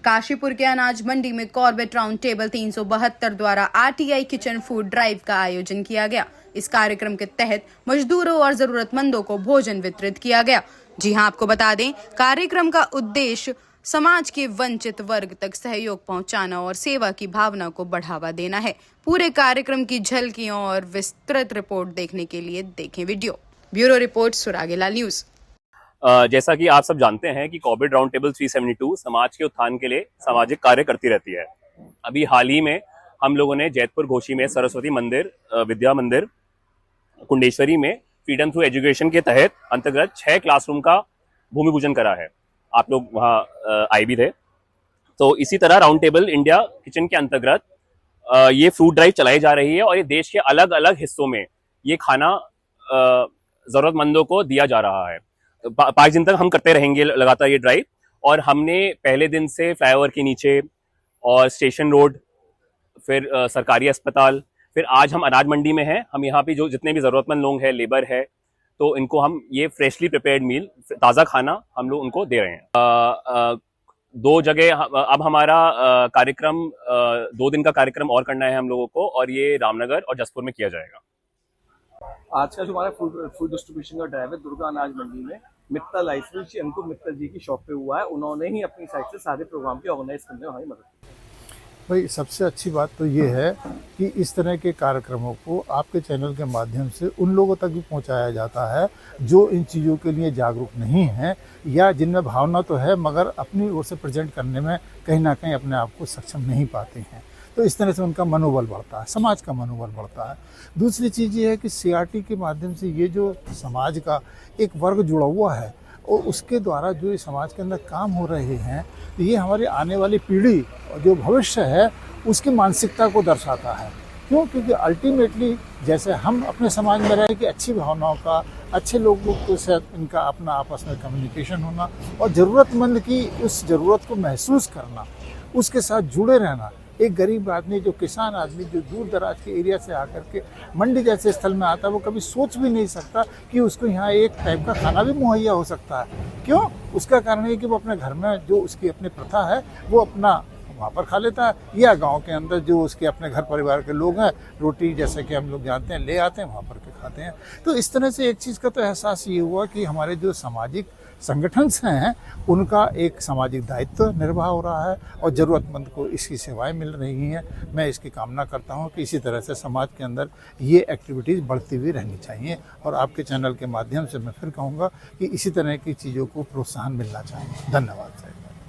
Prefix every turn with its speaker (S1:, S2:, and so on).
S1: काशीपुर के अनाज मंडी में कॉर्बेट राउंड टेबल 372 द्वारा आरटीआई किचन फूड ड्राइव का आयोजन किया गया। इस कार्यक्रम के तहत मजदूरों और जरूरतमंदों को भोजन वितरित किया गया। जी हां, आपको बता दें, कार्यक्रम का उद्देश्य समाज के वंचित वर्ग तक सहयोग पहुंचाना और सेवा की भावना को बढ़ावा देना है। पूरे कार्यक्रम की झलकियों और विस्तृत रिपोर्ट देखने के लिए देखें वीडियो। ब्यूरो रिपोर्ट, सुरागेलाल न्यूज।
S2: जैसा कि आप सब जानते हैं कि कॉर्बेट राउंड टेबल 372 समाज के उत्थान के लिए सामाजिक कार्य करती रहती है। अभी हाल ही में हम लोगों ने जैतपुर घोषी में सरस्वती मंदिर, विद्या मंदिर, कुंडेश्वरी में फ्रीडम थ्रू एजुकेशन के तहत अंतर्गत 6 क्लासरूम का भूमि पूजन करा है। आप लोग वहाँ आए भी थे। तो इसी तरह राउंड टेबल इंडिया किचन के अंतर्गत ये फूड ड्राइव चलाई जा रही है और ये देश के अलग अलग हिस्सों में ये खाना जरूरतमंदों को दिया जा रहा है। 5 दिन तक हम करते रहेंगे लगातार ये ड्राइव। और हमने पहले दिन से फ्लाईओवर के नीचे और स्टेशन रोड, फिर सरकारी अस्पताल, फिर आज हम अनाज मंडी में हैं। हम यहाँ पे जो जितने भी ज़रूरतमंद लोग हैं, लेबर है, तो इनको हम ये फ्रेशली प्रिपेयर्ड मील, ताज़ा खाना हम लोग उनको दे रहे हैं। 2 जगह अब हमारा कार्यक्रम 2 दिन का कार्यक्रम और करना है हम लोगों को, और ये रामनगर और जसपुर में किया जाएगा।
S3: आज का जो हमारा फूड डिस्ट्रीब्यूशन का ड्राइव है दुर्गा अनाज मंडी में मित्तल लाइसेंस अंकुर मित्तल जी की शॉप पे हुआ है। उन्होंने ही अपनी साइड से सारे प्रोग्राम की ऑर्गेनाइज करने में हमारी मदद की।
S4: भाई, सबसे अच्छी बात तो ये है कि इस तरह के कार्यक्रमों को आपके चैनल के माध्यम से उन लोगों तक भी पहुंचाया जाता है जो इन चीज़ों के लिए जागरूक नहीं हैं, या जिनमें भावना तो है मगर अपनी ओर से प्रेजेंट करने में कहीं ना कहीं अपने आप को सक्षम नहीं पाते हैं। तो इस तरह से उनका मनोबल बढ़ता है, समाज का मनोबल बढ़ता है। दूसरी चीज़ ये है कि सीआरटी के माध्यम से ये जो समाज का एक वर्ग जुड़ा हुआ है और उसके द्वारा जो समाज के अंदर काम हो रहे हैं, तो ये हमारी आने वाली पीढ़ी और जो भविष्य है उसकी मानसिकता को दर्शाता है। क्यों? क्योंकि अल्टीमेटली जैसे हम अपने समाज में रहे कि अच्छी भावनाओं का, अच्छे लोगों के साथ इनका अपना आपस में कम्युनिकेशन होना और ज़रूरतमंद की उस ज़रूरत को महसूस करना, उसके साथ जुड़े रहना। एक गरीब आदमी, जो किसान आदमी, जो दूर दराज के एरिया से आकर के मंडी जैसे स्थल में आता है, वो कभी सोच भी नहीं सकता कि उसको यहाँ एक टाइप का खाना भी मुहैया हो सकता है। क्यों? उसका कारण है कि वो अपने घर में जो उसकी अपनी प्रथा है वो अपना वहाँ पर खा लेता है, या गांव के अंदर जो उसके अपने घर परिवार के लोग हैं रोटी जैसे कि हम लोग जानते हैं ले आते हैं, वहाँ पर के खाते हैं। तो इस तरह से एक चीज़ का तो एहसास ये हुआ कि हमारे जो सामाजिक संगठन हैं उनका एक सामाजिक दायित्व निर्वाह हो रहा है और ज़रूरतमंद को इसकी सेवाएं मिल रही हैं। मैं इसकी कामना करता हूं कि इसी तरह से समाज के अंदर ये एक्टिविटीज़ बढ़ती हुई रहनी चाहिए, और आपके चैनल के माध्यम से मैं फिर कहूँगा कि इसी तरह की चीज़ों को प्रोत्साहन मिलना चाहिए। धन्यवाद।